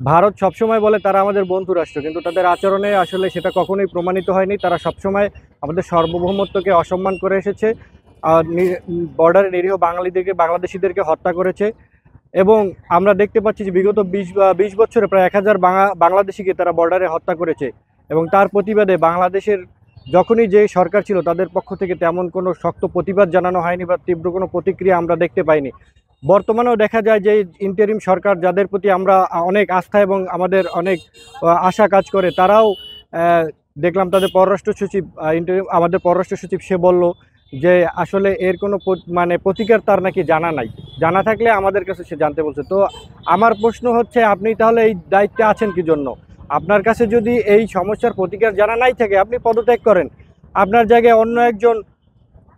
ভারত সবসময় বলে তারা আমাদের বন্ধু রাষ্ট্র, কিন্তু তাদের আচরণে আসলে সেটা কখনোই প্রমাণিত হয়নি। তারা সবসময় আমাদের সার্বভৌমত্বকে অসম্মান করে এসেছে, আর বর্ডারে নিরীহ বাংলাদেশিদেরকে হত্যা করেছে। এবং আমরা দেখতে পাচ্ছি যে বিগত 20 বছরে প্রায় 1000 বাংলাদেশিকে তারা বর্ডারে হত্যা করেছে। এবং তার প্রতিবাদে বাংলাদেশের যখনই যে সরকার ছিল তাদের পক্ষ থেকে তেমন কোনো শক্ত প্রতিবাদ জানানো হয়নি বা তীব্র কোনো প্রতিক্রিয়া আমরা দেখতে পাইনি। বর্তমানেও দেখা যায় যে ইন্টারিম সরকার, যাদের প্রতি আমরা অনেক আস্থা এবং আমাদের অনেক আশা কাজ করে, তারাও দেখলাম তাদের পররাষ্ট্র সচিব, আমাদের পররাষ্ট্র সচিব সে বলল যে আসলে এর কোনো মানে প্রতিকার তার নাকি জানা নাই, জানা থাকলে আমাদের কাছে সে জানতে বলছে। তো আমার প্রশ্ন হচ্ছে, আপনি তাহলে এই দায়িত্বে আছেন কি জন্য? আপনার কাছে যদি এই সমস্যার প্রতিকার জানা নাই থাকে, আপনি পদত্যাগ করেন, আপনার জায়গায় অন্য একজন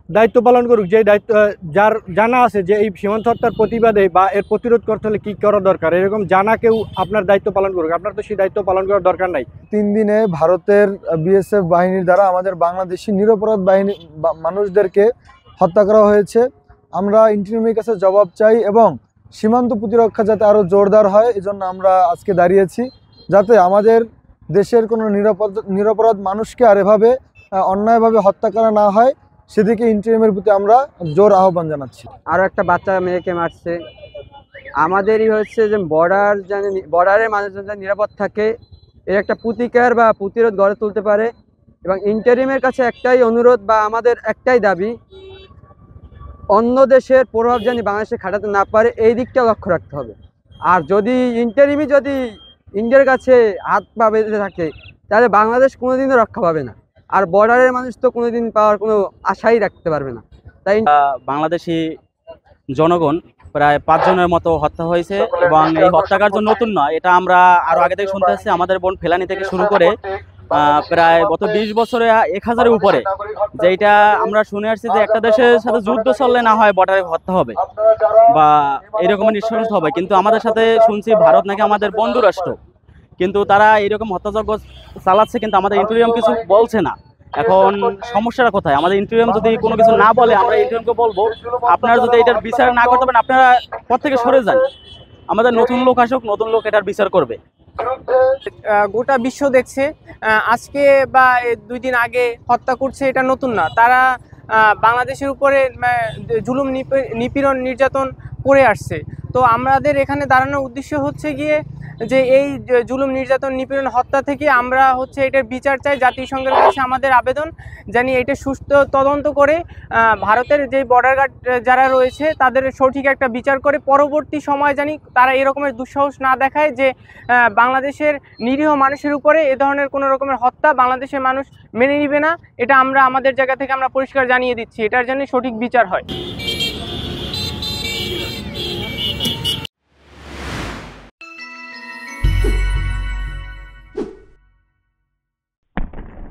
দায়িত্ব পালন করুক, যে দায়িত্ব যার জানা আছে যে এই সীমান্ত হত্যার প্রতিবাদে বা এর প্রতিরোধ করতে হলে কী করা দরকার, এরকম জানা কেউ আপনার দায়িত্ব পালন করুক। আপনার তো সেই দায়িত্ব পালন করার দরকার নাই। 3 দিনে ভারতের বিএসএফ বাহিনীর দ্বারা আমাদের বাংলাদেশি নিরপরাধ মানুষদেরকে হত্যা করা হয়েছে। আমরা ইন্টারিমের কাছে জবাব চাই এবং সীমান্ত প্রতিরক্ষা যাতে আরও জোরদার হয়, এজন্য আমরা আজকে দাঁড়িয়েছি, যাতে আমাদের দেশের কোনো নিরপরাধ মানুষকে আর এভাবে অন্যায়ভাবে হত্যা করা না হয়, সেদিকে ইন্টারিমের প্রতি আমরা জোর আহ্বান জানাচ্ছি। আরও একটা বাচ্চা মেয়েকে মারছে। আমাদেরই হচ্ছে যে বর্ডারের মানুষজন যেন নিরাপদ থাকে, এর একটা প্রতিকার বা প্রতিরোধ গড়ে তুলতে পারে। এবং ইন্টারিমের কাছে একটাই অনুরোধ বা আমাদের একটাই দাবি, অন্য দেশের প্রভাব যেন বাংলাদেশে খাটাতে না পারে, এই দিকটা লক্ষ্য রাখতে হবে। আর যদি ইন্টারিমই যদি ইন্ডিয়ার কাছে হাত পা বেঁধে থাকে, তাহলে বাংলাদেশ কোনোদিনও রক্ষা পাবে না, আর বর্ডারের মানুষ তো কোনোদিন পাওয়ার কোনো আশাই রাখতে পারবে না। তাই বাংলাদেশি জনগণ প্রায় 5 জনের মতো হত্যা হয়েছে, এবং এই হত্যাকার্য নতুন নয়, এটা আমরা আরো আগে থেকে শুনতে আসছি। আমাদের বোন ফেলানি থেকে শুরু করে প্রায় গত 20 বছরে 1000-এর উপরে, যেটা আমরা শুনে আসছি যে একটা দেশের সাথে যুদ্ধ চললে না হয় বর্ডারে হত্যা হবে বা এরকম নিঃসন্দেহ হবে, কিন্তু আমাদের সাথে শুনছি ভারত নাকি আমাদের বন্ধু রাষ্ট্র, কিন্তু তারা এরকম হত্যাযজ্ঞ চালাচ্ছে, কিন্তু আমাদের ইন্টারিয়াম কিছু বলছে না। এখন সমস্যাটা কোথায়? আমাদের ইন্টারিয়াম যদি কোনো কিছু না বলে, আমরা ইন্টারিয়ামকে বলবো আপনারা যদি এটার বিচার না করতে পারেন, আপনারা পথ থেকে সরে যান, আমাদের নতুন লোক আসুক, নতুন লোক এটার বিচার করবে। গোটা বিশ্ব দেখছে, আজকে বা 2 দিন আগে হত্যা করছে, এটা নতুন না। তারা বাংলাদেশের উপরে জুলুম নিপীড়ন নির্যাতন করে আসছে। তো আমাদের এখানে দাঁড়ানোর উদ্দেশ্য হচ্ছে গিয়ে যে এই জুলুম নির্যাতন নিপীড়ন হত্যা থেকে আমরা হচ্ছে এটার বিচার চাই। জাতিসংঘের কাছে আমাদের আবেদন, জানি এটা সুষ্ঠু তদন্ত করে ভারতের যে বর্ডার গার্ড যারা রয়েছে তাদের সঠিক একটা বিচার করে পরবর্তী সময় জানি তারা এরকমের দুঃসাহস না দেখায় যে বাংলাদেশের নিরীহ মানুষের উপরে এ ধরনের কোনো রকমের হত্যা বাংলাদেশের মানুষ মেনে নিবে না। এটা আমরা আমাদের জায়গা থেকে আমরা পরিষ্কার জানিয়ে দিচ্ছি, এটার জন্য সঠিক বিচার হয়।